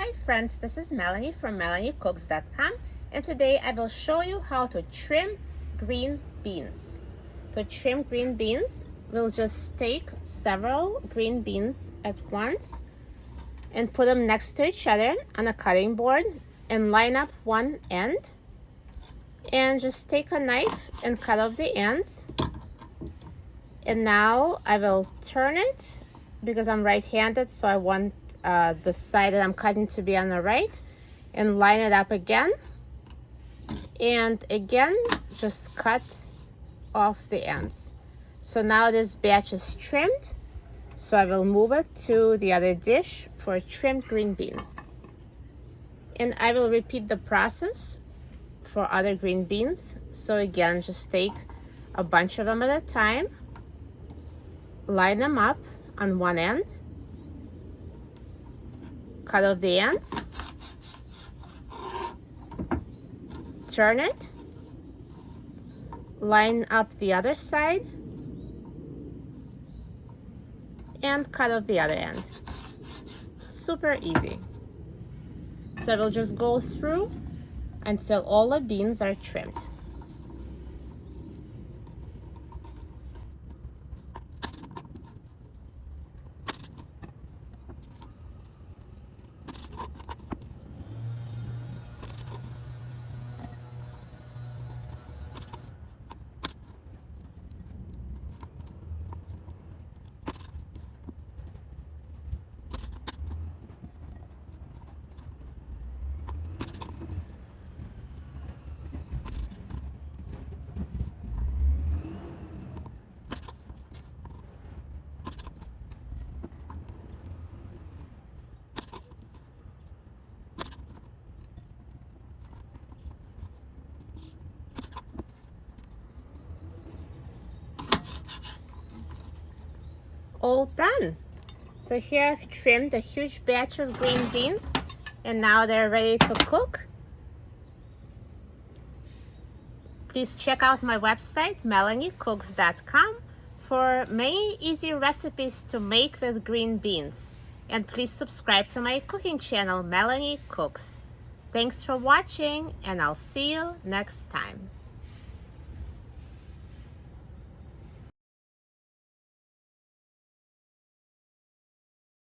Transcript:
Hi friends, this is Melanie from melaniecooks.com, and today I will show you how to trim green beans. To trim green beans, we'll just take several green beans at once and put them next to each other on a cutting board and line up one end, and just take a knife and cut off the ends. And now I will turn it because I'm right-handed, so I want the side that I'm cutting to be on the right, and line it up again, and again just cut off the ends. So now this batch is trimmed, so I will move it to the other dish for trimmed green beans, and I will repeat the process for other green beans. So again, just take a bunch of them at a time, line them up on one end, cut off the ends, turn it, line up the other side, and cut off the other end. Super easy. So I will just go through until all the beans are trimmed. All done. So here I've trimmed a huge batch of green beans, and now they're ready to cook. Please check out my website, melaniecooks.com, for many easy recipes to make with green beans. And please subscribe to my cooking channel, Melanie Cooks. Thanks for watching, and I'll see you next time.